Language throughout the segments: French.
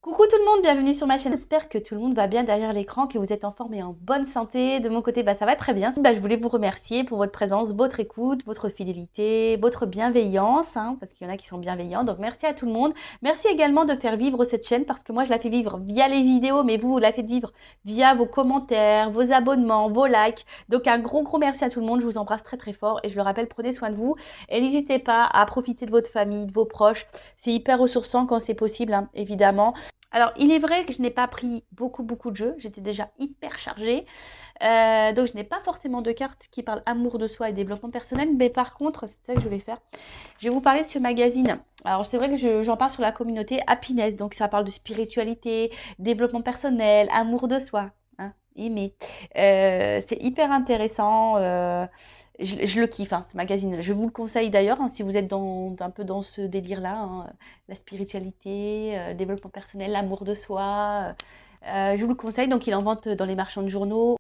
Coucou tout le monde, bienvenue sur ma chaîne. J'espère que tout le monde va bien derrière l'écran, que vous êtes en forme et en bonne santé. De mon côté, ça va très bien. Je voulais vous remercier pour votre présence, votre écoute, votre fidélité, votre bienveillance, parce qu'il y en a qui sont bienveillants. Donc merci à tout le monde. Merci également de faire vivre cette chaîne parce que moi je la fais vivre via les vidéos, mais vous la faites vivre via vos commentaires, vos abonnements, vos likes. Donc un gros merci à tout le monde. Je vous embrasse très fort et je le rappelle, prenez soin de vous et n'hésitez pas à profiter de votre famille, de vos proches. C'est hyper ressourçant quand c'est possible, évidemment. Alors, il est vrai que je n'ai pas pris beaucoup de jeux. J'étais déjà hyper chargée. Donc, je n'ai pas forcément de cartes qui parlent amour de soi et développement personnel. Mais par contre, c'est ça que je vais faire. Je vais vous parler de ce magazine. Alors, c'est vrai que j'en parle sur la communauté Happiness. Donc, ça parle de spiritualité, développement personnel, amour de soi. Aimer. C'est hyper intéressant. Je le kiffe, ce magazine. Je vous le conseille d'ailleurs, si vous êtes un peu dans ce délire-là, la spiritualité, le développement personnel, l'amour de soi. Je vous le conseille. Donc, il en vente dans les marchands de journaux.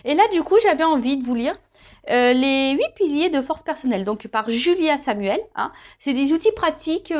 Et là, du coup, j'avais envie de vous lire les 8 piliers de force personnelle, donc par Julia Samuel. C'est des outils pratiques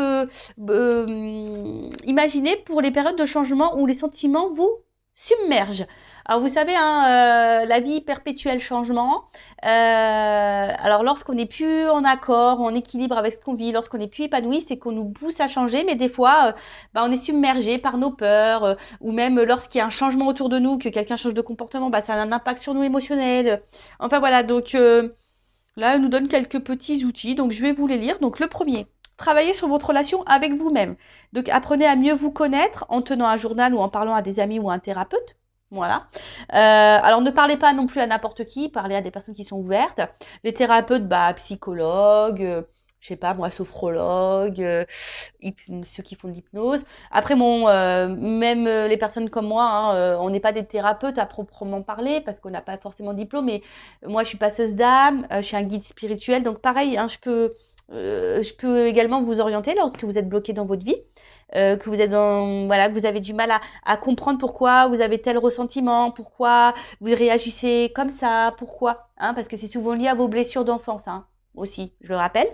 imaginés pour les périodes de changement où les sentiments vous submergent. Alors vous savez, la vie perpétuelle changement. Alors lorsqu'on n'est plus en accord, en équilibre avec ce qu'on vit, lorsqu'on n'est plus épanoui, c'est qu'on nous pousse à changer, mais des fois, on est submergé par nos peurs, ou même lorsqu'il y a un changement autour de nous, que quelqu'un change de comportement, ça a un impact sur nous émotionnel. Enfin voilà, donc là, elle nous donne quelques petits outils, donc je vais vous les lire. Donc le premier. Travaillez sur votre relation avec vous-même. Donc, apprenez à mieux vous connaître en tenant un journal ou en parlant à des amis ou à un thérapeute. Voilà. Alors, ne parlez pas non plus à n'importe qui. Parlez à des personnes qui sont ouvertes. Les thérapeutes, psychologues, je sais pas moi, sophrologues, ceux qui font de l'hypnose. Après, même les personnes comme moi, on n'est pas des thérapeutes à proprement parler parce qu'on n'a pas forcément de diplôme. Mais moi, je suis passeuse d'âme, je suis un guide spirituel. Donc, pareil, je peux également vous orienter lorsque vous êtes bloqué dans votre vie, que vous êtes que vous avez du mal à comprendre pourquoi vous avez tel ressentiment, pourquoi vous réagissez comme ça, pourquoi, parce que c'est souvent lié à vos blessures d'enfance, aussi, je le rappelle.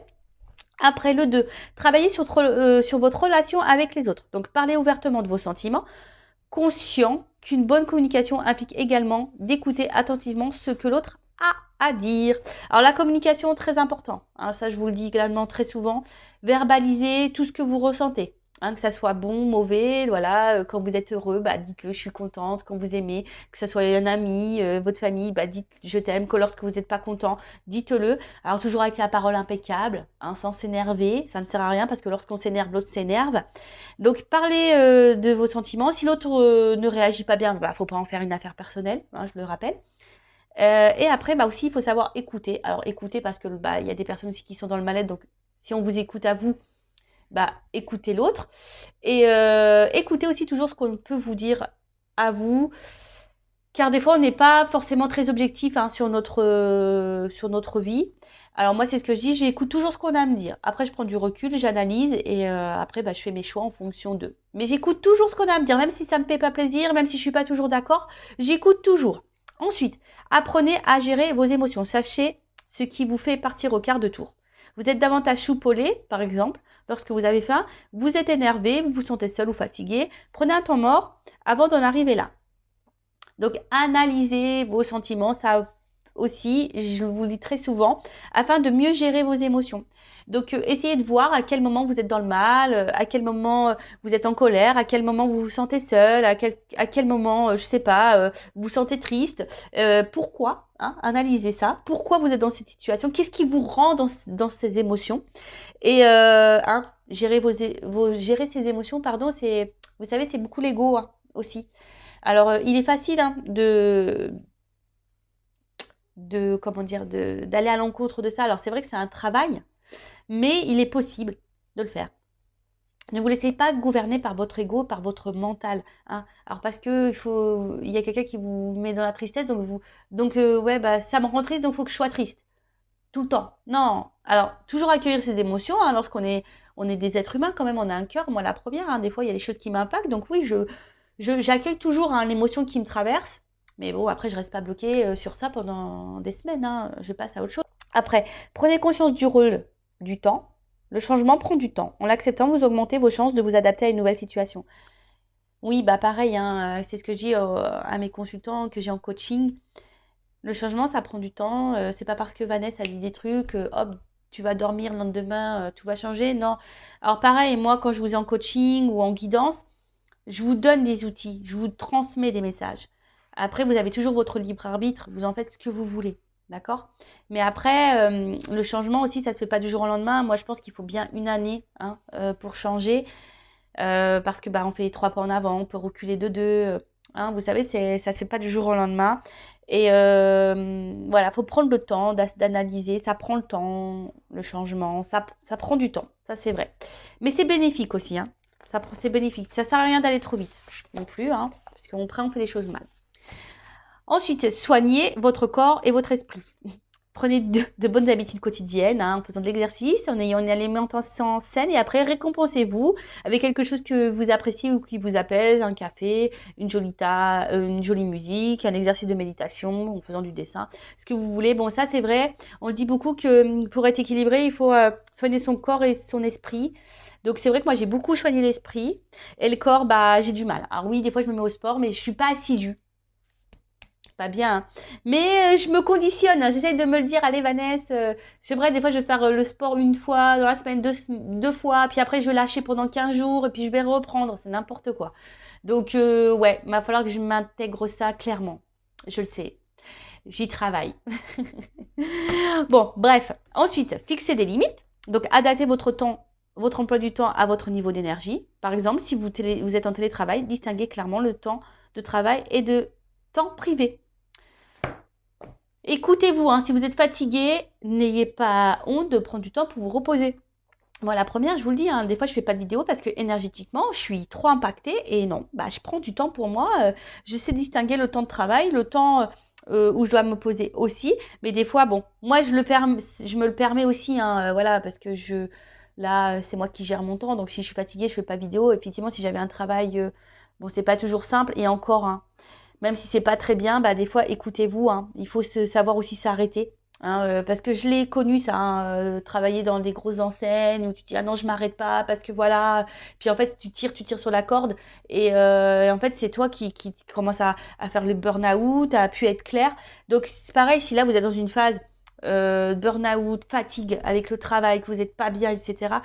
Après le 2, travaillez sur votre relation avec les autres. Donc, parlez ouvertement de vos sentiments, conscient qu'une bonne communication implique également d'écouter attentivement ce que l'autre a à dire. Alors la communication, très important. Ça, je vous le dis également très souvent. Verbalisez tout ce que vous ressentez. Que ça soit bon, mauvais, voilà. Quand vous êtes heureux, dites-le, je suis contente. Quand vous aimez, que ce soit un ami, votre famille, dites je t'aime. Que lorsque vous n'êtes pas content, dites-le. Alors toujours avec la parole impeccable, sans s'énerver. Ça ne sert à rien parce que lorsqu'on s'énerve, l'autre s'énerve. Donc parlez de vos sentiments. Si l'autre ne réagit pas bien, faut pas en faire une affaire personnelle, je le rappelle. Et après, aussi, il faut savoir écouter. Alors écouter parce que il y a des personnes aussi qui sont dans le mal-être. Donc si on vous écoute à vous, écoutez l'autre. Et écoutez aussi toujours ce qu'on peut vous dire à vous. Car des fois, on n'est pas forcément très objectif sur notre vie. Alors moi, c'est ce que je dis, j'écoute toujours ce qu'on a à me dire. Après, je prends du recul, j'analyse et après, je fais mes choix en fonction d'eux. Mais j'écoute toujours ce qu'on a à me dire, même si ça ne me fait pas plaisir, même si je ne suis pas toujours d'accord, j'écoute toujours. Ensuite, apprenez à gérer vos émotions. Sachez ce qui vous fait partir au quart de tour. Vous êtes davantage choupolé, par exemple, lorsque vous avez faim, vous êtes énervé, vous vous sentez seul ou fatigué. Prenez un temps mort avant d'en arriver là. Donc, analysez vos sentiments, ça aussi, je vous le dis très souvent, afin de mieux gérer vos émotions. Donc, essayez de voir à quel moment vous êtes dans le mal, à quel moment vous êtes en colère, à quel moment vous vous sentez seul, à quel moment, je sais pas, vous vous sentez triste. Pourquoi analysez ça. Pourquoi vous êtes dans cette situation? Qu'est-ce qui vous rend dans ces émotions? Et gérer ces émotions, pardon, vous savez, c'est beaucoup l'ego aussi. Alors, il est facile d'aller à l'encontre de ça. Alors, c'est vrai que c'est un travail, mais il est possible de le faire. Ne vous laissez pas gouverner par votre ego, par votre mental. Alors, parce que il y a quelqu'un qui vous met dans la tristesse, ça me rend triste, donc il faut que je sois triste. Tout le temps. Non. Alors, toujours accueillir ses émotions, lorsqu'on est des êtres humains, quand même, on a un cœur, moi la première. Des fois, il y a des choses qui m'impactent, donc oui, j'accueille toujours l'émotion qui me traverse, mais bon, après, je reste pas bloquée sur ça pendant des semaines, je passe à autre chose. Après, prenez conscience du rôle du temps. Le changement prend du temps. En l'acceptant, vous augmentez vos chances de vous adapter à une nouvelle situation. Oui, bah pareil, hein, c'est ce que je dis à mes consultants que j'ai en coaching. Le changement, ça prend du temps. C'est pas parce que Vanessa a dit des trucs, hop, tu vas dormir le lendemain, tout va changer. Non. Alors pareil, moi, quand je vous ai en coaching ou en guidance, je vous donne des outils, je vous transmets des messages. Après, vous avez toujours votre libre arbitre, vous en faites ce que vous voulez. D'accord? Mais après, le changement aussi, ça ne se fait pas du jour au lendemain. Moi, je pense qu'il faut bien une année, hein, pour changer. Parce que bah, on fait 3 pas en avant, on peut reculer de 2. Hein, vous savez, ça se fait pas du jour au lendemain. Et voilà, faut prendre le temps d'analyser. Ça prend le temps, le changement. Ça prend du temps, ça c'est vrai. Mais c'est bénéfique aussi. Hein. C'est bénéfique. Ça sert à rien d'aller trop vite non plus, hein, parce qu'après on fait les choses mal. Ensuite, soignez votre corps et votre esprit. Prenez de bonnes habitudes quotidiennes, hein, en faisant de l'exercice, en ayant une alimentation saine et après récompensez-vous avec quelque chose que vous appréciez ou qui vous apaise, un café, une jolie musique, un exercice de méditation, en faisant du dessin, ce que vous voulez. Bon, ça c'est vrai, on dit beaucoup que pour être équilibré, il faut soigner son corps et son esprit. Donc c'est vrai que moi j'ai beaucoup soigné l'esprit et le corps, bah j'ai du mal. Alors oui, des fois je me mets au sport, mais je suis pas assidue. Pas bien, hein. Mais je me conditionne, hein. J'essaye de me le dire, allez Vanessa, c'est vrai, des fois je vais faire le sport une fois dans la semaine, deux fois, puis après je vais lâcher pendant 15 jours, et puis je vais reprendre, c'est n'importe quoi. Donc ouais, il va falloir que je m'intègre ça clairement. Je le sais, j'y travaille. Bon, bref. Ensuite, fixez des limites. Donc adaptez votre emploi du temps à votre niveau d'énergie. Par exemple, si vous êtes en télétravail, distinguez clairement le temps de travail et de temps privé. Écoutez-vous, hein, si vous êtes fatigué, n'ayez pas honte de prendre du temps pour vous reposer. Moi, la première, je vous le dis, hein, des fois, je fais pas de vidéo parce que énergétiquement, je suis trop impactée et non, bah, je prends du temps pour moi. Je sais distinguer le temps de travail, le temps où je dois me poser aussi. Mais des fois, bon, moi, je me le permets aussi, hein, voilà, parce que là, c'est moi qui gère mon temps. Donc, si je suis fatiguée, je fais pas vidéo. Effectivement, si j'avais un travail, bon, c'est pas toujours simple. Et encore, hein, même si c'est pas très bien, bah, des fois, écoutez-vous, hein, il faut savoir aussi s'arrêter. Hein, parce que je l'ai connu ça, hein, travailler dans des grosses enseignes où tu te dis ah non je m'arrête pas parce que voilà, puis en fait tu tires sur la corde et en fait c'est toi qui commence à faire le burn-out, à pu être clair. Donc c'est pareil si là vous êtes dans une phase burn-out, fatigue avec le travail, que vous n'êtes pas bien, etc.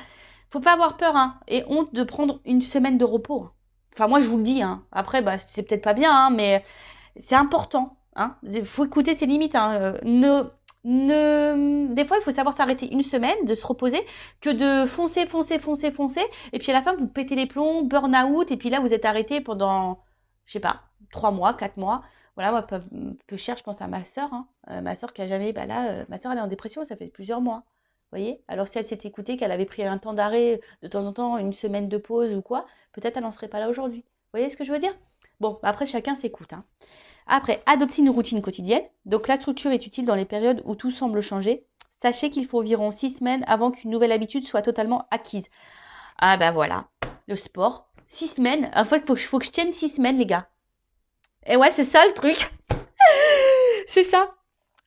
Faut pas avoir peur hein, et honte de prendre une semaine de repos. Hein. Enfin moi je vous le dis, hein. Après bah c'est peut-être pas bien, hein, mais c'est important. Hein. Il faut écouter ses limites. Hein. Des fois, il faut savoir s'arrêter une semaine, de se reposer, que de foncer, foncer, foncer, foncer. Et puis à la fin, vous pétez les plombs, burn-out. Et puis là, vous êtes arrêté pendant, je sais pas, 3 mois, 4 mois. Voilà, moi, peu cher, je pense à ma soeur. Hein. Ma soeur qui a jamais, bah là, ma soeur, elle est en dépression, ça fait plusieurs mois. Vous voyez? Alors si elle s'était écoutée, qu'elle avait pris un temps d'arrêt de temps en temps, une semaine de pause ou quoi, peut-être elle n'en serait pas là aujourd'hui. Vous voyez ce que je veux dire? Bon, après, chacun s'écoute. Hein. Après, adopter une routine quotidienne. Donc, la structure est utile dans les périodes où tout semble changer. Sachez qu'il faut environ 6 semaines avant qu'une nouvelle habitude soit totalement acquise. Ah ben voilà, le sport. 6 semaines. En fait, faut que je tienne 6 semaines, les gars. Et ouais, c'est ça le truc. C'est ça.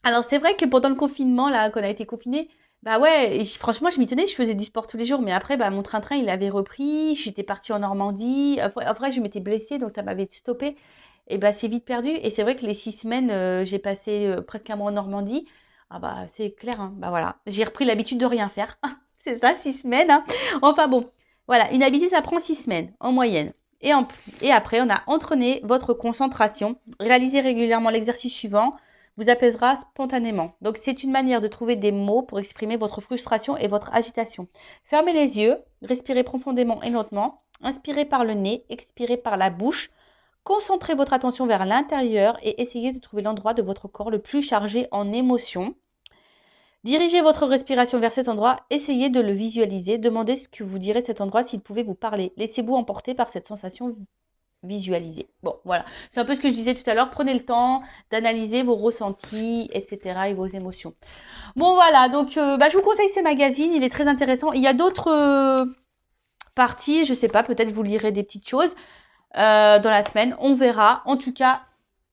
Alors, c'est vrai que pendant le confinement, là, qu'on a été confinés, bah ouais, et franchement, je m'y tenais, je faisais du sport tous les jours. Mais après, bah, mon train-train, il avait repris. J'étais partie en Normandie. Après je m'étais blessée, donc ça m'avait stoppé. Et bah, c'est vite perdu. Et c'est vrai que les 6 semaines, j'ai passé presque un mois en Normandie. Ah bah, c'est clair, hein. Bah voilà, j'ai repris l'habitude de rien faire. C'est ça, 6 semaines. Hein. Enfin bon, voilà, une habitude, ça prend 6 semaines en moyenne. Et après, on a entraîné votre concentration. Réalisez régulièrement l'exercice suivant vous apaisera spontanément. Donc, c'est une manière de trouver des mots pour exprimer votre frustration et votre agitation. Fermez les yeux, respirez profondément et lentement. Inspirez par le nez, expirez par la bouche. Concentrez votre attention vers l'intérieur et essayez de trouver l'endroit de votre corps le plus chargé en émotions. Dirigez votre respiration vers cet endroit, essayez de le visualiser, demandez ce que vous direz cet endroit s'il pouvait vous parler. Laissez-vous emporter par cette sensation visualisée. Bon, voilà, c'est un peu ce que je disais tout à l'heure, prenez le temps d'analyser vos ressentis, etc. et vos émotions. Bon, voilà, donc je vous conseille ce magazine, il est très intéressant. Il y a d'autres parties, je sais pas, peut-être vous lirez des petites choses dans la semaine, on verra. En tout cas,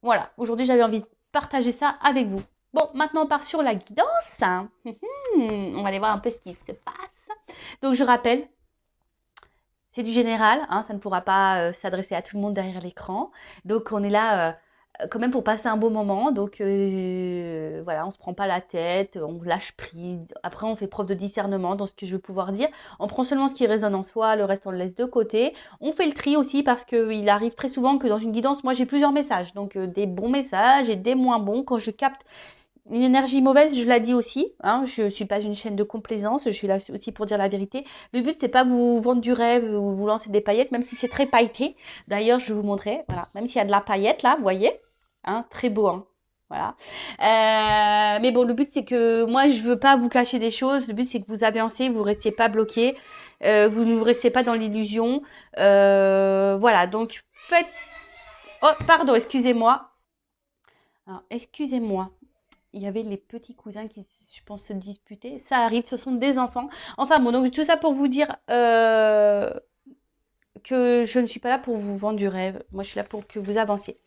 voilà, aujourd'hui j'avais envie de partager ça avec vous. Bon, maintenant on part sur la guidance. On va aller voir un peu ce qui se passe. Donc je rappelle, c'est du général, hein, ça ne pourra pas s'adresser à tout le monde derrière l'écran. Donc on est là quand même pour passer un beau moment. Donc voilà, on ne se prend pas la tête, on lâche prise. Après, on fait preuve de discernement dans ce que je vais pouvoir dire. On prend seulement ce qui résonne en soi, le reste on le laisse de côté. On fait le tri aussi parce qu'il arrive très souvent que dans une guidance, moi j'ai plusieurs messages. Donc des bons messages et des moins bons. Quand je capte une énergie mauvaise, je la dis aussi, hein, je ne suis pas une chaîne de complaisance, je suis là aussi pour dire la vérité. Le but, c'est pas vous vendre du rêve ou vous lancer des paillettes, même si c'est très pailleté. D'ailleurs, je vais vous montrer, voilà, même s'il y a de la paillette là, vous voyez, hein, très beau, hein, voilà. Mais bon, le but, c'est que moi, je veux pas vous cacher des choses. Le but, c'est que vous avancez, vous restiez pas bloqué, vous ne restiez pas dans l'illusion. Voilà, donc faites... Oh, pardon, excusez-moi. Alors, excusez-moi. Il y avait les petits cousins qui, je pense, se disputaient. Ça arrive, ce sont des enfants. Enfin bon, donc tout ça pour vous dire que je ne suis pas là pour vous vendre du rêve. Moi, je suis là pour que vous avanciez.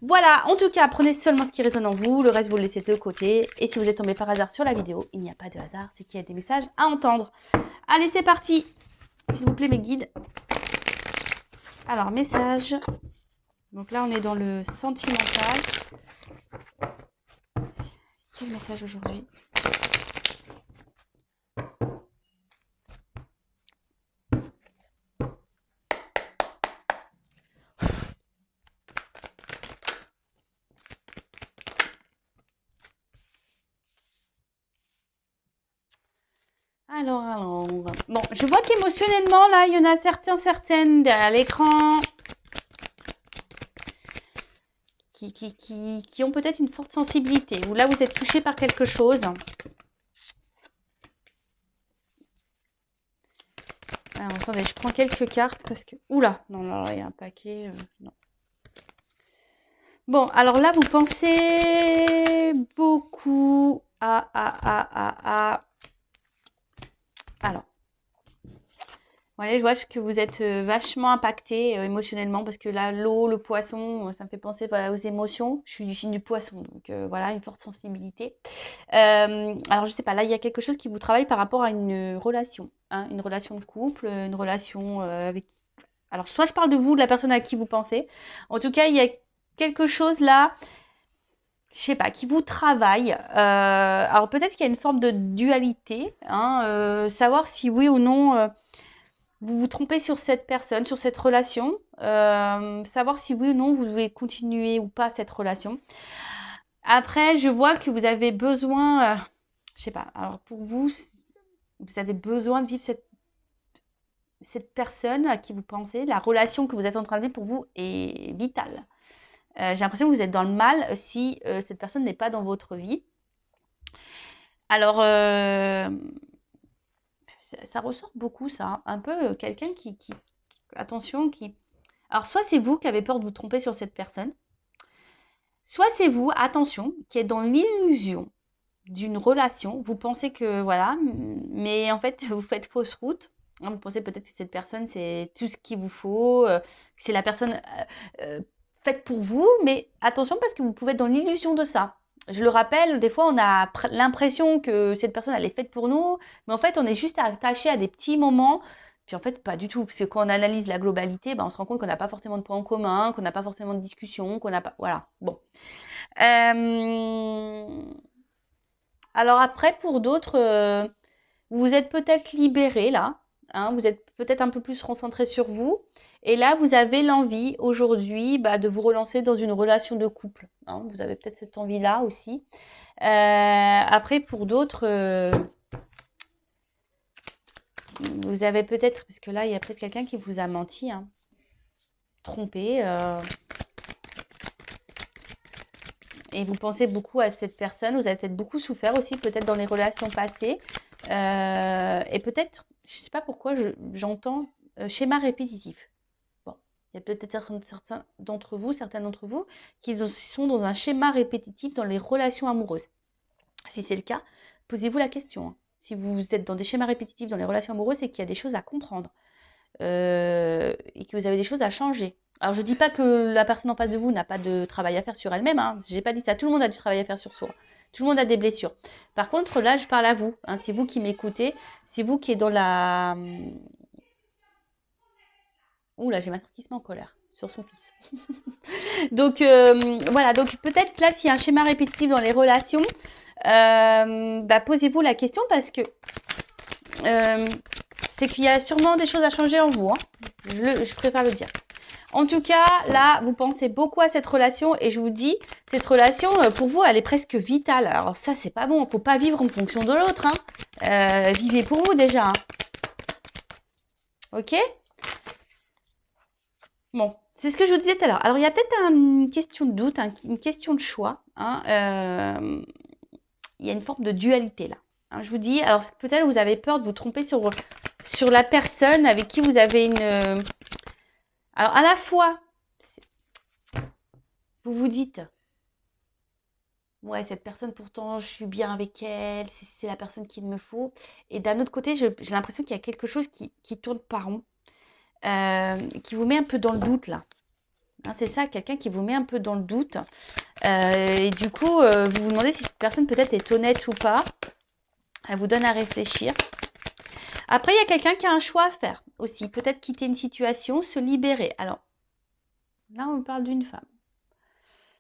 Voilà, en tout cas, prenez seulement ce qui résonne en vous. Le reste, vous le laissez de côté. Et si vous êtes tombé par hasard sur la vidéo, il n'y a pas de hasard. C'est qu'il y a des messages à entendre. Allez, c'est parti. S'il vous plaît, mes guides. Alors, message. Donc là, on est dans le sentimental. Quel message aujourd'hui ? Alors, bon, je vois qu'émotionnellement, là, il y en a certaines derrière l'écran qui ont peut-être une forte sensibilité. Ou là, vous êtes touché par quelque chose. Alors, attendez, je prends quelques cartes parce que... Oula, non, là, il y a un paquet. Non. Bon, alors là, vous pensez beaucoup à... Alors, ouais, je vois que vous êtes vachement impacté émotionnellement parce que là, l'eau, le poisson, ça me fait penser voilà, aux émotions. Je suis du signe du poisson, donc voilà, une forte sensibilité. Alors, je sais pas, là, il y a quelque chose qui vous travaille par rapport à une relation, hein, une relation de couple, une relation avec... Alors, soit je parle de vous, de la personne à qui vous pensez. En tout cas, il y a quelque chose là, je sais pas, qui vous travaille. Alors, peut-être qu'il y a une forme de dualité, hein, savoir si oui ou non... vous vous trompez sur cette personne, sur cette relation, savoir si oui ou non vous devez continuer ou pas cette relation. Après, je vois que vous avez besoin, je sais pas, alors pour vous, vous avez besoin de vivre cette personne à qui vous pensez, la relation que vous êtes en train de vivre pour vous est vitale. J'ai l'impression que vous êtes dans le mal si cette personne n'est pas dans votre vie. Alors, ça ressort beaucoup ça, hein. Un peu quelqu'un attention, qui... Alors, soit c'est vous qui avez peur de vous tromper sur cette personne, soit c'est vous, attention, qui êtes dans l'illusion d'une relation. Vous pensez que, voilà, mais en fait, vous faites fausse route. Vous pensez peut-être que cette personne, c'est tout ce qu'il vous faut, que c'est la personne faite pour vous, mais attention parce que vous pouvez être dans l'illusion de ça. Je le rappelle, des fois, on a l'impression que cette personne, elle est faite pour nous, mais en fait, on est juste attaché à des petits moments. Puis en fait, pas du tout, parce que quand on analyse la globalité, ben, on se rend compte qu'on n'a pas forcément de points en commun, qu'on n'a pas forcément de discussion, qu'on n'a pas... Voilà, bon. Alors après, pour d'autres, vous êtes peut-être libéré là, hein, vous êtes peut-être un peu plus concentré sur vous. Et là, vous avez l'envie aujourd'hui de vous relancer dans une relation de couple, hein. Vous avez peut-être cette envie-là aussi. Après, pour d'autres, vous avez peut-être, parce que là, il y a peut-être quelqu'un qui vous a menti, hein, trompé. Et vous pensez beaucoup à cette personne, vous avez peut-être beaucoup souffert aussi, peut-être dans les relations passées. Et peut-être, je ne sais pas pourquoi, j'entends schéma répétitif. Bon, il y a peut-être certains d'entre vous, qui sont dans un schéma répétitif dans les relations amoureuses. Si c'est le cas, posez-vous la question, hein. Si vous êtes dans des schémas répétitifs dans les relations amoureuses, c'est qu'il y a des choses à comprendre et que vous avez des choses à changer. Alors, je ne dis pas que la personne en face de vous n'a pas de travail à faire sur elle-même, hein. Je n'ai pas dit ça. Tout le monde a du travail à faire sur soi. Tout le monde a des blessures. Par contre, là, je parle à vous, hein. C'est vous qui m'écoutez. C'est vous qui êtes dans la... Ouh là, j'ai ma soeur qui se met en colère sur son fils. Donc, voilà. Donc, peut-être là, s'il y a un schéma répétitif dans les relations, posez-vous la question parce que c'est qu'il y a sûrement des choses à changer en vous. Hein. Je préfère le dire. En tout cas, là, vous pensez beaucoup à cette relation et je vous dis, cette relation, pour vous, elle est presque vitale. Alors ça, c'est pas bon. Il ne faut pas vivre en fonction de l'autre. Hein. Vivez pour vous déjà. Hein. Ok? Bon, c'est ce que je vous disais tout à l'heure. Alors, il y a peut-être une question de doute, une question de choix. Hein. Il y a une forme de dualité là. Hein, je vous dis, alors peut-être vous avez peur de vous tromper sur la personne avec qui vous avez une... Alors, à la fois, vous vous dites, ouais, cette personne, pourtant, je suis bien avec elle, c'est la personne qu'il me faut. Et d'un autre côté, j'ai l'impression qu'il y a quelque chose qui tourne pas rond, qui vous met un peu dans le doute, là. Hein, c'est ça, quelqu'un qui vous met un peu dans le doute. Et du coup, vous vous demandez si cette personne peut-être est honnête ou pas. Elle vous donne à réfléchir. Après, il y a quelqu'un qui a un choix à faire aussi. Peut-être quitter une situation, se libérer. Alors, là, on parle d'une femme.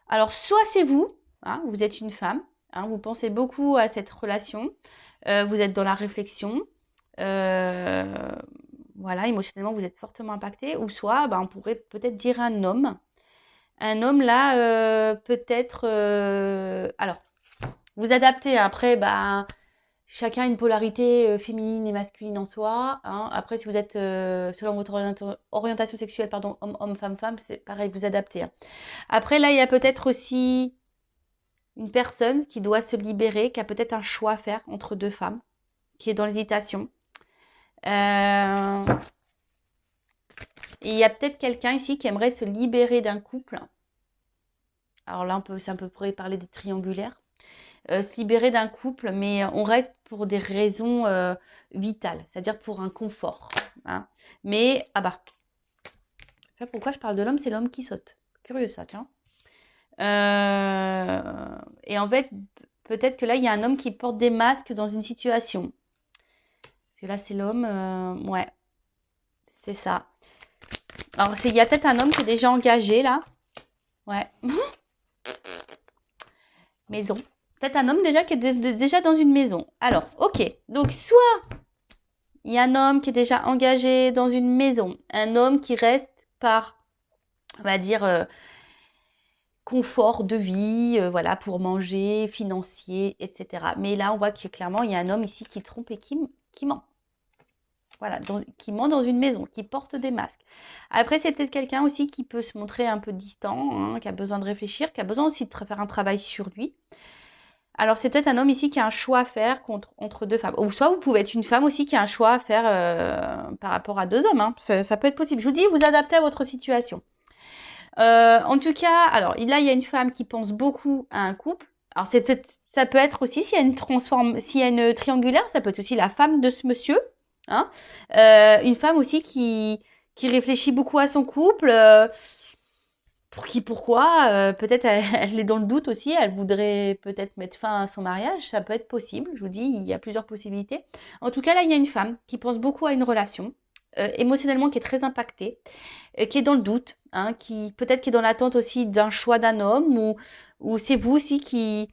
Alors, soit c'est vous, hein, vous êtes une femme, hein, vous pensez beaucoup à cette relation, vous êtes dans la réflexion, voilà, émotionnellement, vous êtes fortement impacté, ou soit, on pourrait peut-être dire un homme. Un homme, là, peut-être... alors, vous adaptez, après, chacun a une polarité féminine et masculine en soi. Hein. Après, si vous êtes, selon votre orientation sexuelle, pardon, homme, femme, c'est pareil, vous adaptez. Hein. Après, là, il y a peut-être aussi une personne qui doit se libérer, qui a peut-être un choix à faire entre deux femmes, qui est dans l'hésitation. Et il y a peut-être quelqu'un ici qui aimerait se libérer d'un couple. Alors là, on pourrait parler des triangulaires. Se libérer d'un couple, mais on reste pour des raisons vitales, c'est-à-dire pour un confort. Hein. Mais, pourquoi je parle de l'homme, c'est l'homme qui saute. Curieux ça, tiens. Et en fait, peut-être que là, il y a un homme qui porte des masques dans une situation. Parce que là, c'est l'homme, ouais, c'est ça. Alors, il y a peut-être un homme qui est déjà engagé, là. Ouais. Maison. Peut-être un homme déjà qui est déjà dans une maison. Alors, ok. Donc, soit il y a un homme qui est déjà engagé dans une maison. Un homme qui reste par, on va dire, confort de vie, voilà, pour manger, financier, etc. Mais là, on voit que clairement, il y a un homme ici qui trompe et qui ment. Voilà, qui ment dans une maison, qui porte des masques. Après, c'est peut-être quelqu'un aussi qui peut se montrer un peu distant, hein, qui a besoin de réfléchir, qui a besoin aussi de faire un travail sur lui. Alors, c'est peut-être un homme ici qui a un choix à faire entre deux femmes. Ou soit vous pouvez être une femme aussi qui a un choix à faire par rapport à deux hommes. Hein. Ça peut être possible. Je vous dis, vous adaptez à votre situation. En tout cas, alors là, il y a une femme qui pense beaucoup à un couple. Alors, ça peut être aussi, s'il y a une triangulaire, ça peut être aussi la femme de ce monsieur. Hein. Une femme aussi qui réfléchit beaucoup à son couple. Pourquoi peut-être elle est dans le doute aussi, elle voudrait peut-être mettre fin à son mariage, ça peut être possible, je vous dis, il y a plusieurs possibilités. En tout cas, là, il y a une femme qui pense beaucoup à une relation, émotionnellement qui est très impactée, qui est dans le doute, hein, qui peut-être qui est dans l'attente aussi d'un choix d'un homme, ou c'est vous aussi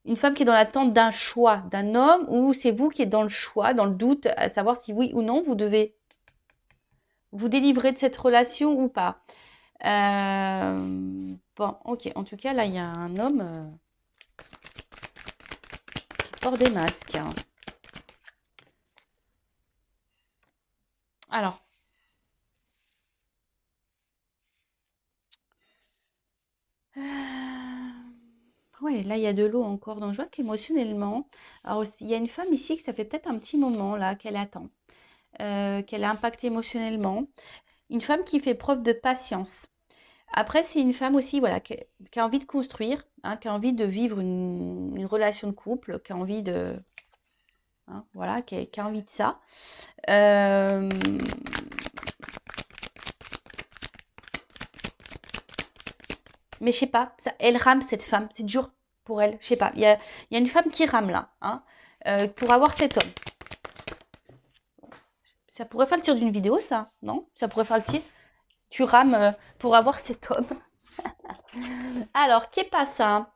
une femme qui est dans l'attente d'un choix d'un homme, ou c'est vous qui êtes dans le choix, dans le doute, à savoir si oui ou non vous devez vous délivrer de cette relation ou pas. Bon, ok. En tout cas, là, il y a un homme qui porte des masques. Hein. Alors. Ouais, là, il y a de l'eau encore. Donc, je vois qu'émotionnellement... Alors, il y a une femme ici que ça fait peut-être un petit moment, là, qu'elle attend. Qu'elle a impacté émotionnellement. Une femme qui fait preuve de patience. Après, c'est une femme aussi, voilà, qui a envie de construire, hein, qui a envie de vivre une relation de couple, qui a envie de... Hein, voilà, qui a envie de ça. Mais je sais pas, elle rame cette femme, c'est dur pour elle, je sais pas. Il y a une femme qui rame là, hein, pour avoir cet homme. Ça pourrait faire le titre d'une vidéo, ça, non? Ça pourrait faire le titre. Tu rames pour avoir cet homme. Alors, qu'est pas ça?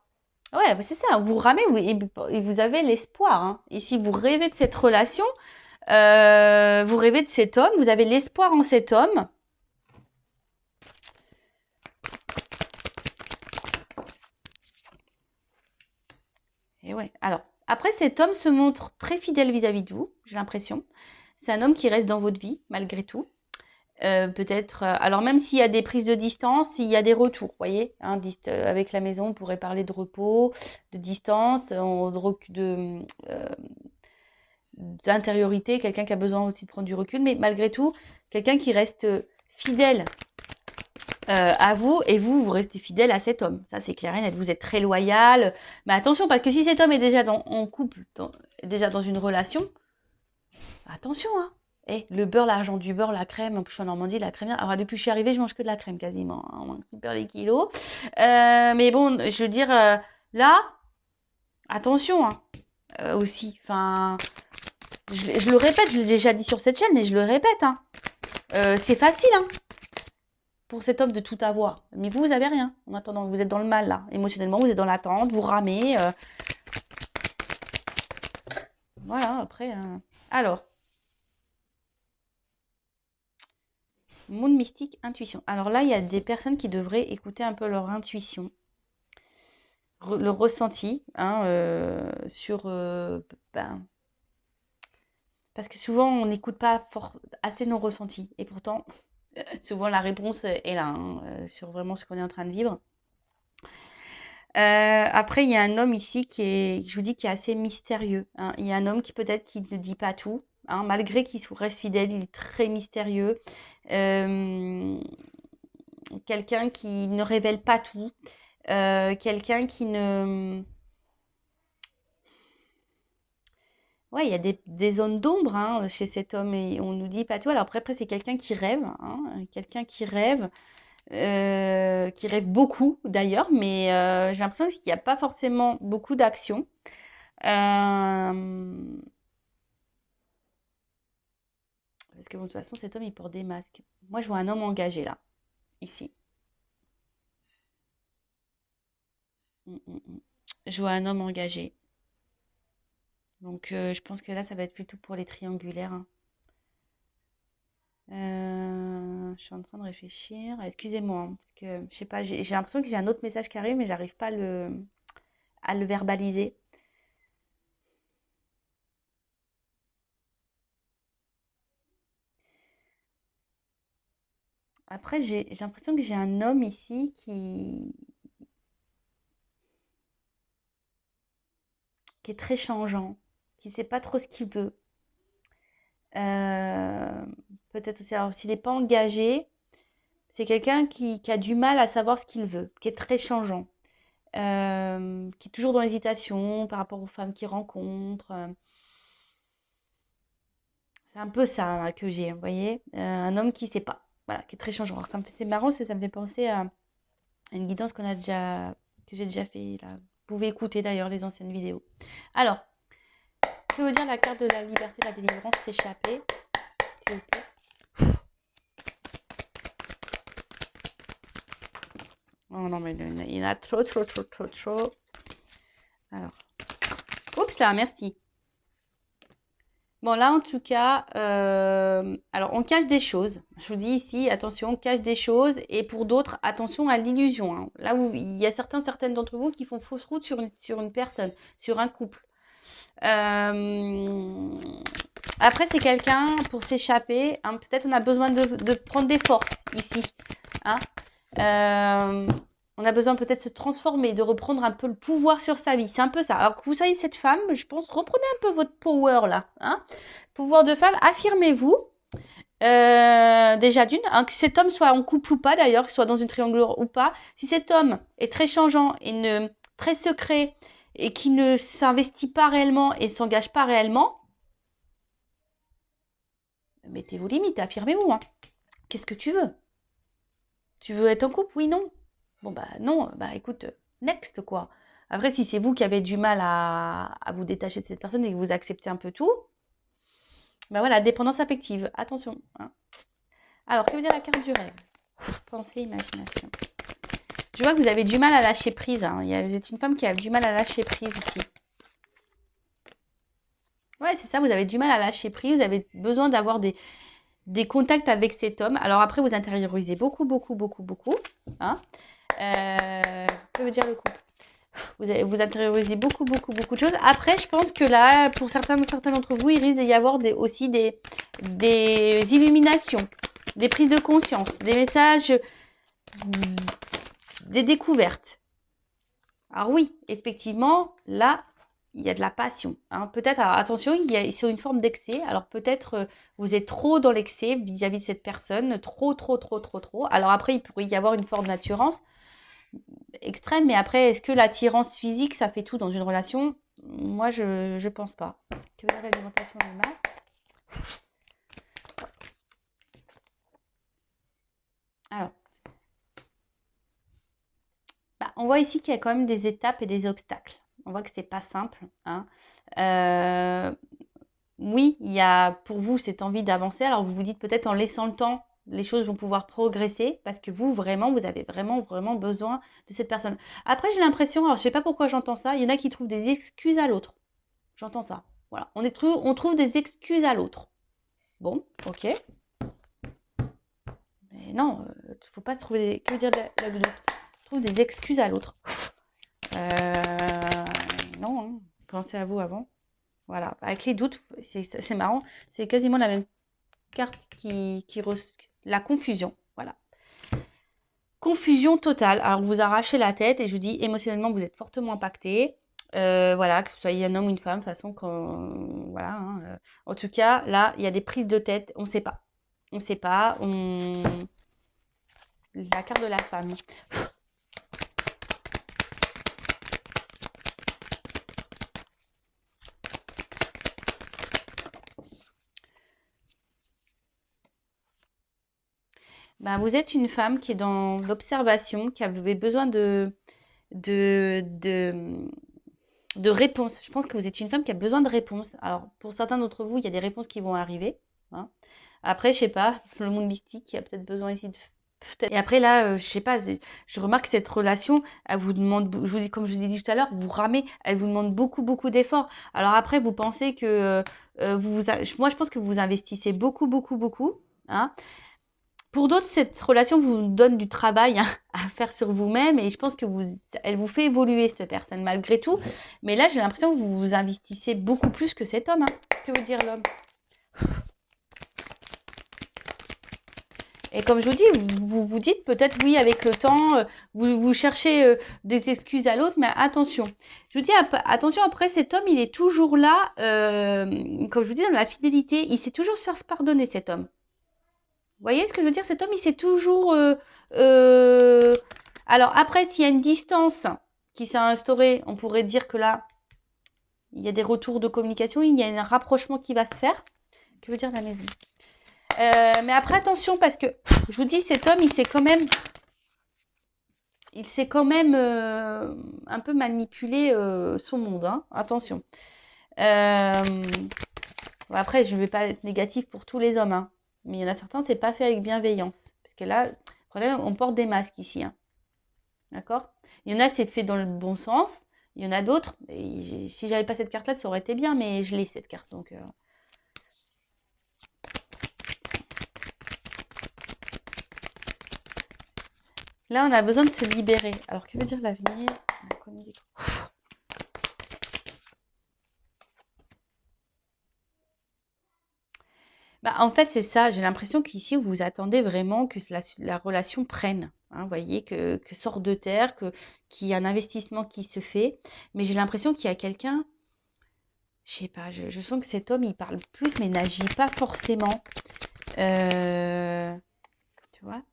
Ouais, bah, c'est ça. Vous ramez et vous avez l'espoir, hein. Et si vous rêvez de cette relation, vous rêvez de cet homme, vous avez l'espoir en cet homme. Et ouais. Alors, après, cet homme se montre très fidèle vis-à-vis de vous, j'ai l'impression. C'est un homme qui reste dans votre vie, malgré tout. Peut-être, alors même s'il y a des prises de distance, il y a des retours, vous voyez, hein, avec la maison, on pourrait parler de repos, de distance, d'intériorité, quelqu'un qui a besoin aussi de prendre du recul, mais malgré tout, quelqu'un qui reste fidèle à vous et vous restez fidèle à cet homme. Ça, c'est clair et net. Vous êtes très loyal. Mais attention, parce que si cet homme est déjà en couple, déjà dans une relation, attention, hein. Eh, le beurre, l'argent du beurre, la crème, en plus je suis en Normandie, la crème. Alors depuis que je suis arrivée, je mange que de la crème quasiment, hein, on mange super les kilos. Mais bon, je veux dire, là, attention, hein, aussi. Enfin, je le répète, je l'ai déjà dit sur cette chaîne, mais je le répète, hein. C'est facile, hein, pour cet homme de tout avoir. Mais vous avez rien. En attendant, vous êtes dans le mal, là. Émotionnellement, vous êtes dans l'attente, vous ramez. Voilà, après. Alors. Monde mystique, intuition. Alors là, il y a des personnes qui devraient écouter un peu leur intuition, le ressenti, hein, sur... ben, parce que souvent, on n'écoute pas assez nos ressentis. Et pourtant, souvent, la réponse est là, hein, sur vraiment ce qu'on est en train de vivre. Après, il y a un homme ici je vous dis, qui est assez mystérieux, hein. Il y a un homme qui peut-être qui ne dit pas tout, hein, malgré qu'il reste fidèle, il est très mystérieux. Quelqu'un qui ne révèle pas tout, quelqu'un qui ne... Ouais, il y a des zones d'ombre, hein, chez cet homme et on nous dit pas tout. Alors après c'est quelqu'un quelqu'un qui rêve beaucoup d'ailleurs, mais j'ai l'impression qu'il n'y a pas forcément beaucoup d'action. Parce que bon, de toute façon, cet homme, il porte des masques. Moi, je vois un homme engagé là, ici. Mm, mm, mm. Je vois un homme engagé. Donc, je pense que là, ça va être plutôt pour les triangulaires, hein. Je suis en train de réfléchir. Excusez-moi, hein, parce que je sais pas, j'ai l'impression que j'ai un autre message qui arrive, mais j'arrive pas à le verbaliser. Après, j'ai l'impression que j'ai un homme ici qui est très changeant, qui sait pas trop ce qu'il veut. Euh, Peut-être aussi, alors s'il n'est pas engagé, c'est quelqu'un qui a du mal à savoir ce qu'il veut, qui est très changeant, qui est toujours dans l'hésitation par rapport aux femmes qu'il rencontre. C'est un peu ça là, que j'ai, vous voyez, un homme qui sait pas, voilà, qui est très changeant. Alors, c'est marrant, ça me fait penser à une guidance que j'ai déjà fait là. Vous pouvez écouter d'ailleurs les anciennes vidéos. Alors, que veut dire la carte de la liberté, de la délivrance, s'échapper, s'il vous plaît? Oh non, mais il y en a trop, trop, trop, trop, trop. Alors, oups là, merci. Bon, là, en tout cas, alors on cache des choses. Je vous dis ici, attention, on cache des choses. Et pour d'autres, attention à l'illusion, hein. Là où il y a certaines d'entre vous qui font fausse route sur une personne, sur un couple. Après, c'est quelqu'un pour s'échapper, hein, peut-être on a besoin de prendre des forces ici, hein. On a besoin peut-être de se transformer, de reprendre un peu le pouvoir sur sa vie. C'est un peu ça. Alors que vous soyez cette femme, je pense, reprenez un peu votre power là, hein. Pouvoir de femme, affirmez-vous. Déjà d'une, hein, que cet homme soit en couple ou pas d'ailleurs, qu'il soit dans une triangulaire ou pas. Si cet homme est très changeant et très secret et qui ne s'investit pas réellement et s'engage pas réellement, mettez vos limites, affirmez-vous, hein. Qu'est-ce que tu veux? Tu veux être en couple? Oui, non. Bon, bah non, bah écoute, next quoi. Après, si c'est vous qui avez du mal à vous détacher de cette personne et que vous acceptez un peu tout, bah voilà, dépendance affective, attention, hein. Alors, que veut dire la carte du rêve? Pensée, imagination. Je vois que vous avez du mal à lâcher prise. Hein. Vous êtes une femme qui a du mal à lâcher prise ici. Ouais, c'est ça, vous avez du mal à lâcher prise. Vous avez besoin d'avoir des contacts avec cet homme. Alors après, vous intériorisez beaucoup, beaucoup, beaucoup, beaucoup. Hein. Que veut dire le couple? Vous intériorisez beaucoup, beaucoup, beaucoup de choses. Après, je pense que là, pour certains d'entre vous, il risque d'y avoir aussi des illuminations, des prises de conscience, des messages, des découvertes. Alors oui, effectivement, là, il y a de la passion. Hein. Peut-être, alors attention, c'est une forme d'excès. Alors peut-être vous êtes trop dans l'excès vis-à-vis de cette personne, trop, trop, trop, trop, trop. Alors après, il pourrait y avoir une forme d'attirance extrême, mais après, est-ce que l'attirance physique, ça fait tout dans une relation? Moi, je pense pas. Que veut dire l'alimentation des masses? Alors, on voit ici qu'il y a quand même des étapes et des obstacles. On voit que c'est pas simple. Hein. Oui, il y a pour vous cette envie d'avancer. Alors vous vous dites peut-être en laissant le temps, les choses vont pouvoir progresser parce que vous avez vraiment, vraiment besoin de cette personne. Après, j'ai l'impression, alors je sais pas pourquoi j'entends ça, il y en a qui trouvent des excuses à l'autre. J'entends ça. Voilà, on trouve des excuses à l'autre. Bon, ok. Mais non, faut pas se trouver des... Que veut dire la doudou? Trouve des excuses à l'autre. Non, hein. Pensez à vous avant. Voilà, avec les doutes, c'est marrant, c'est quasiment la même carte la confusion. Voilà. Confusion totale. Alors, vous arrachez la tête et je vous dis, émotionnellement, vous êtes fortement impacté. Voilà, que vous soyez un homme ou une femme, de toute façon, voilà. Hein, en tout cas, là, il y a des prises de tête, on ne sait pas. On ne sait pas. La carte de la femme. Ben, vous êtes une femme qui est dans l'observation, qui avait besoin de réponses. Je pense que vous êtes une femme qui a besoin de réponses. Alors, pour certains d'entre vous, il y a des réponses qui vont arriver. Hein. Après, je sais pas, le monde mystique, il y a peut-être besoin ici de... Et après, là, je sais pas, je remarque que cette relation, elle vous demande, comme je vous ai dit tout à l'heure, vous ramez, elle vous demande beaucoup, beaucoup d'efforts. Alors après, vous pensez que moi, je pense que vous investissez beaucoup, beaucoup, beaucoup. Hein. Pour d'autres, cette relation vous donne du travail hein, à faire sur vous-même et je pense que elle vous fait évoluer cette personne malgré tout. Mais là, j'ai l'impression que vous vous investissez beaucoup plus que cet homme. Hein. Que veut dire l'homme? Et comme je vous dis, vous vous dites peut-être oui avec le temps, vous cherchez des excuses à l'autre, mais attention. Je vous dis attention, après cet homme, il est toujours là, comme je vous dis, dans la fidélité, il sait toujours se faire pardonner cet homme. Vous voyez ce que je veux dire? Cet homme, il sait toujours... Alors après, s'il y a une distance qui s'est instaurée, on pourrait dire que là, il y a des retours de communication, il y a un rapprochement qui va se faire. Que veut dire la maison? Mais après, attention, parce que, je vous dis, cet homme, il sait quand même un peu manipuler son monde. Hein. Attention. Après, je ne vais pas être négatif pour tous les hommes. Hein. Mais il y en a certains, c'est pas fait avec bienveillance. Parce que là, le problème, on porte des masques ici. Hein. D'accord? Il y en a, c'est fait dans le bon sens. Il y en a d'autres. Si j'avais pas cette carte-là, ça aurait été bien, mais je l'ai, cette carte. Donc, là, on a besoin de se libérer. Alors, que veut dire l'avenir? En fait, c'est ça. J'ai l'impression qu'ici, vous attendez vraiment que la relation prenne. Hein, vous voyez, que sorte de terre, qu'il y a un investissement qui se fait. Mais j'ai l'impression qu'il y a quelqu'un, je sais pas, je sens que cet homme, il parle plus, mais n'agit pas forcément. Tu vois?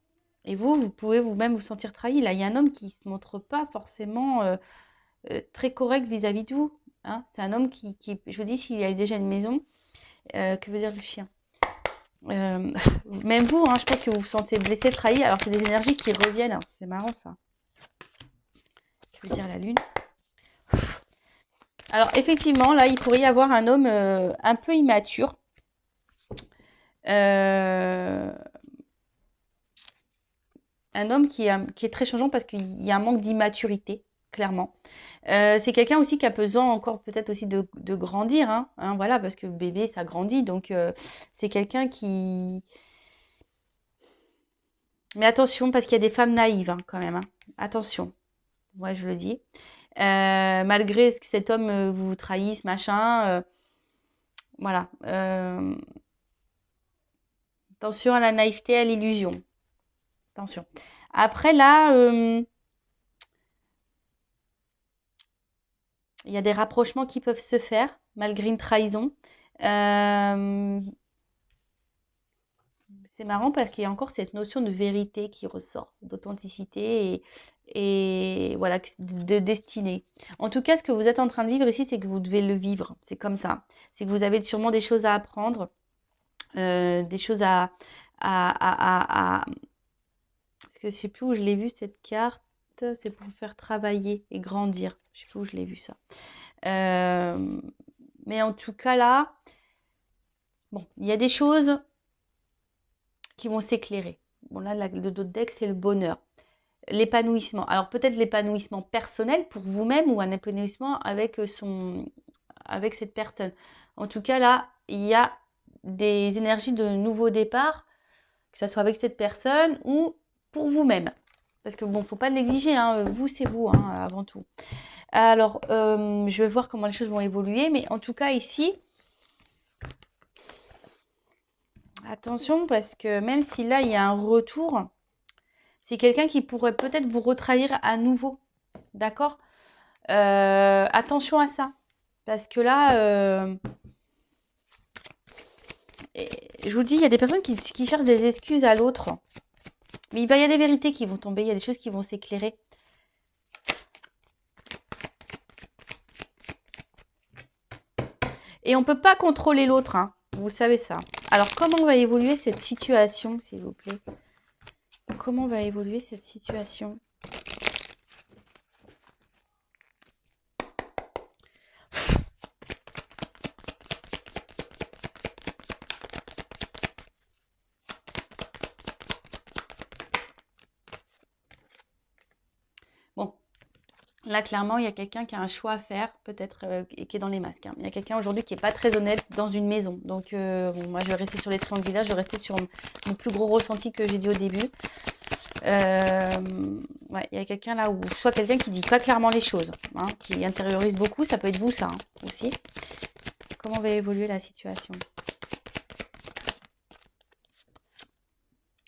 Et vous pouvez vous-même vous sentir trahi. Là, il y a un homme qui ne se montre pas forcément très correct vis-à-vis de vous. Hein. C'est un homme je vous dis, s'il a déjà une maison, que veut dire le chien? Même vous, hein, je pense que vous vous sentez blessé, trahi. Alors, c'est des énergies qui reviennent. Hein. C'est marrant, ça. Que veut dire la lune? Alors, effectivement, là, il pourrait y avoir un homme un peu immature. un homme qui est très changeant parce qu'il y a un manque d'immaturité, clairement. C'est quelqu'un aussi qui a besoin encore peut-être aussi de grandir, hein, voilà, parce que le bébé, ça grandit. Donc, c'est quelqu'un qui... Mais attention, parce qu'il y a des femmes naïves, hein, quand même, hein. Attention, ouais, je le dis. Malgré ce que cet homme vous trahisse, machin, voilà. Attention à la naïveté, à l'illusion. Attention. Après, là, il y a des rapprochements qui peuvent se faire, malgré une trahison. Euh, c'est marrant parce qu'il y a encore cette notion de vérité qui ressort, d'authenticité et voilà, de destinée. En tout cas, ce que vous êtes en train de vivre ici, c'est que vous devez le vivre. C'est comme ça. C'est que vous avez sûrement des choses à apprendre, des choses parce que je sais plus où je l'ai vu cette carte. C'est pour vous faire travailler et grandir. Je sais plus où je l'ai vu ça. Euh, mais en tout cas là, bon, il y a des choses qui vont s'éclairer. Bon là, le dos de deck, c'est le bonheur, l'épanouissement. Alors peut-être l'épanouissement personnel pour vous-même ou un épanouissement avec cette personne. En tout cas là, il y a des énergies de nouveau départ, que ce soit avec cette personne ou pour vous-même. Parce que bon, faut pas négliger, hein, vous c'est vous, hein, avant tout. Alors, je vais voir comment les choses vont évoluer, mais en tout cas ici, attention parce que même si là il y a un retour, c'est quelqu'un qui pourrait peut-être vous retrahir à nouveau, d'accord? Attention à ça, parce que là, je vous dis, il y a des personnes qui cherchent des excuses à l'autre, mais il y a des vérités qui vont tomber, il y a des choses qui vont s'éclairer. Et on ne peut pas contrôler l'autre, hein. Vous le savez ça. Alors, comment va évoluer cette situation, s'il vous plaît? Comment va évoluer cette situation? Bon, là, clairement, il y a quelqu'un qui a un choix à faire, peut-être, et qui est dans les masques, hein. Il y a quelqu'un aujourd'hui qui n'est pas très honnête dans une maison. Donc, bon, moi, je vais rester sur les triangulaires, je vais rester sur mon plus gros ressenti que j'ai dit au début. Ouais, il y a quelqu'un là, ou soit quelqu'un qui dit pas clairement les choses, hein, qui intériorise beaucoup, ça peut être vous, ça, hein, aussi. Comment va évoluer la situation?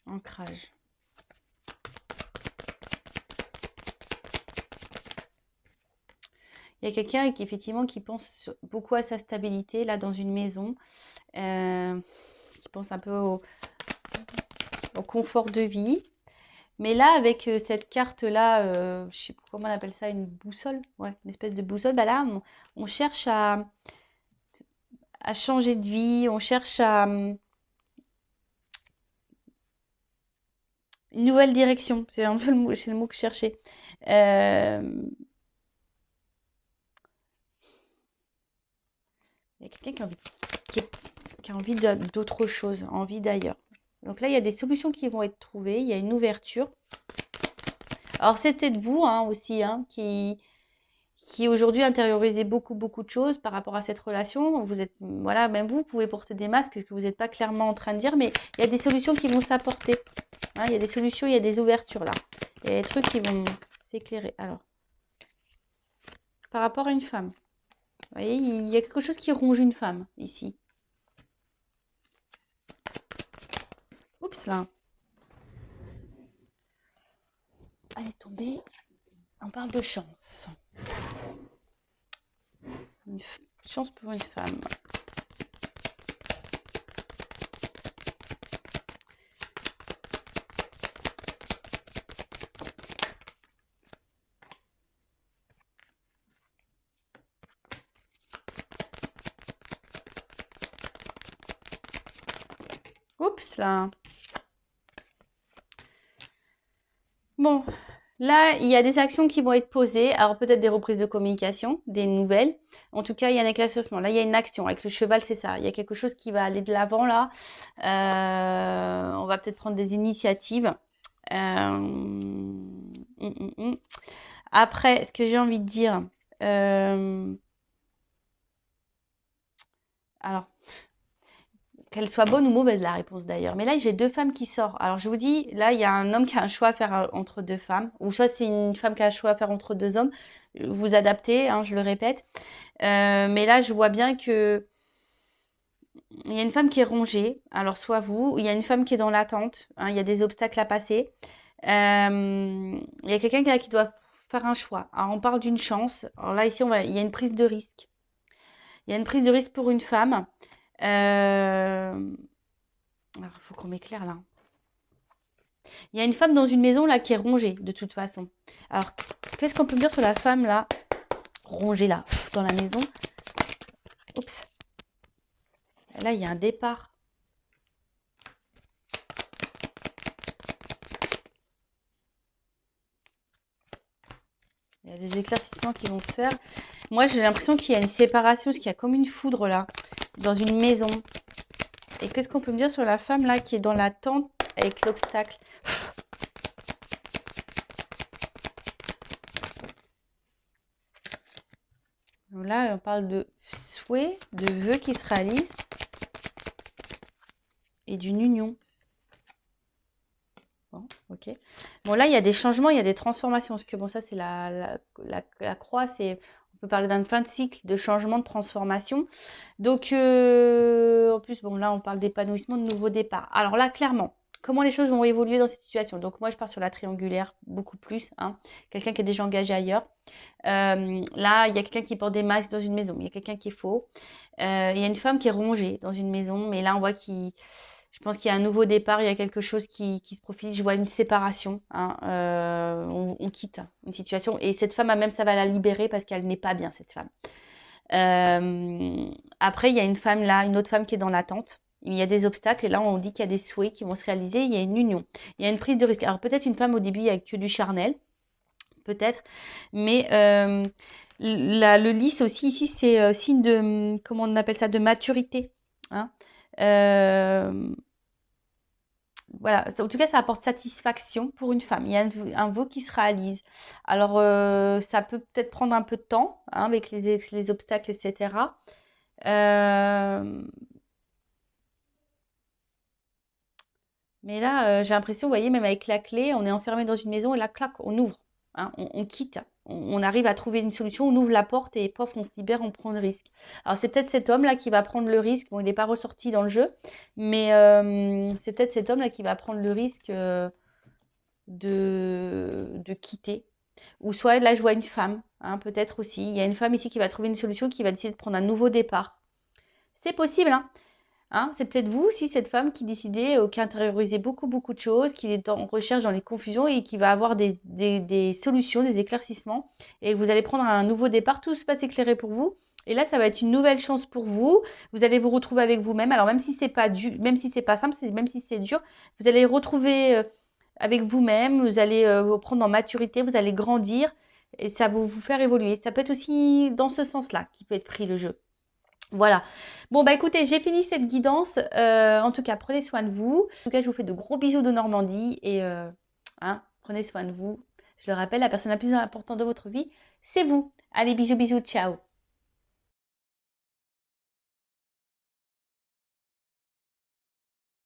Ancrage. Il y a quelqu'un qui effectivement qui pense beaucoup à sa stabilité là dans une maison, qui pense un peu au confort de vie. Mais là, avec cette carte-là, je ne sais pas comment on appelle ça, une boussole, ouais, une espèce de boussole, bah là, on cherche à changer de vie, on cherche à une nouvelle direction. C'est un peu c'est le mot que je cherchais. Euh, Il y a quelqu'un qui a envie d'autre chose, envie d'ailleurs. Donc là, il y a des solutions qui vont être trouvées, il y a une ouverture. Alors, c'était de vous, hein, aussi, hein, qui aujourd'hui intériorisez beaucoup, beaucoup de choses par rapport à cette relation. Vous êtes, voilà, même vous pouvez porter des masques, ce que vous n'êtes pas clairement en train de dire, mais il y a des solutions qui vont s'apporter. Hein, il y a des solutions, il y a des ouvertures là. Il y a des trucs qui vont s'éclairer. Alors, par rapport à une femme, vous voyez, il y a quelque chose qui ronge une femme ici. Oups là. Elle est tombée. On parle de chance. Une chance pour une femme. Oups là. Bon, là, il y a des actions qui vont être posées. Alors peut-être des reprises de communication, des nouvelles. En tout cas, il y a un éclaircissement. Là, il y a une action. Avec le cheval, c'est ça. Il y a quelque chose qui va aller de l'avant là. On va peut-être prendre des initiatives. Après, ce que j'ai envie de dire, euh, alors, qu'elle soit bonne ou mauvaise, la réponse d'ailleurs. Mais là, j'ai deux femmes qui sortent. Alors, je vous dis, là, il y a un homme qui a un choix à faire entre deux femmes. Ou soit c'est une femme qui a un choix à faire entre deux hommes. Vous adaptez, hein, je le répète. Mais là, je vois bien que il y a une femme qui est rongée. Alors, soit vous, il y a une femme qui est dans l'attente, hein, il y a des obstacles à passer. Il y a quelqu'un qui doit faire un choix. Alors, on parle d'une chance. Alors là, ici, il y a une prise de risque. Il y a une prise de risque pour une femme. Alors, il faut qu'on m'éclaire là. Il y a une femme dans une maison là qui est rongée, de toute façon. Alors, qu'est-ce qu'on peut dire sur la femme là, rongée là, dans la maison? Oups. Là, il y a un départ. Il y a des éclaircissements qui vont se faire. Moi, j'ai l'impression qu'il y a une séparation, parce qu'il y a comme une foudre là, dans une maison. Et qu'est-ce qu'on peut me dire sur la femme là qui est dans la tente avec l'obstacle? Là, on parle de souhait, de vœux qui se réalisent et d'une union. Bon, ok. Bon, là, il y a des changements, il y a des transformations. Parce que bon, ça, c'est la croix. On peut parler d'un fin de cycle, de changement, de transformation. Donc, en plus, bon, là, on parle d'épanouissement, de nouveau départ. Alors là, clairement, comment les choses vont évoluer dans cette situation? Donc, moi, je pars sur la triangulaire, beaucoup plus. Hein. Quelqu'un qui est déjà engagé ailleurs. Là, il y a quelqu'un qui porte des masques dans une maison. Il y a quelqu'un qui est faux. Il y a une femme qui est rongée dans une maison. Mais là, on voit je pense qu'il y a un nouveau départ, il y a quelque chose qui se profile. Je vois une séparation. Hein, on quitte une situation. Et cette femme, même, ça va la libérer parce qu'elle n'est pas bien, cette femme. Après, il y a une femme là, une autre femme qui est dans l'attente. Il y a des obstacles et là, on dit qu'il y a des souhaits qui vont se réaliser. Il y a une union. Il y a une prise de risque. Alors, peut-être une femme au début, il n'y a que du charnel. Peut-être. Mais le lys aussi, ici, c'est signe de, comment on appelle ça, de maturité. Hein. Voilà, en tout cas, ça apporte satisfaction pour une femme. Il y a un vœu qui se réalise. Alors, ça peut peut-être prendre un peu de temps hein, avec les obstacles, etc. Euh, mais là, j'ai l'impression, vous voyez, même avec la clé, on est enfermé dans une maison et la claque, on ouvre, hein, on quitte. On arrive à trouver une solution, on ouvre la porte et pof, on se libère, on prend le risque. Alors, c'est peut-être cet homme-là qui va prendre le risque. Bon, il n'est pas ressorti dans le jeu, mais c'est peut-être cet homme-là qui va prendre le risque de quitter. Ou soit là, je vois une femme, hein, peut-être aussi. Il y a une femme ici qui va trouver une solution, qui va décider de prendre un nouveau départ. C'est possible, hein. Hein, c'est peut-être vous aussi, cette femme qui décidait, qui intériorisait beaucoup, beaucoup de choses, qui est en recherche dans les confusions et qui va avoir des solutions, des éclaircissements. Et vous allez prendre un nouveau départ, tout se passe éclairé pour vous. Et là, ça va être une nouvelle chance pour vous. Vous allez vous retrouver avec vous-même. Alors, même si c'est pas dur, même si c'est pas simple, même si c'est dur, vous allez retrouver avec vous-même. Vous allez vous prendre en maturité, vous allez grandir et ça va vous faire évoluer. Ça peut être aussi dans ce sens-là qui peut être pris le jeu. Voilà. Bon, bah écoutez, j'ai fini cette guidance. En tout cas, prenez soin de vous. En tout cas, je vous fais de gros bisous de Normandie et hein, prenez soin de vous. Je le rappelle, la personne la plus importante de votre vie, c'est vous. Allez, bisous, bisous, ciao.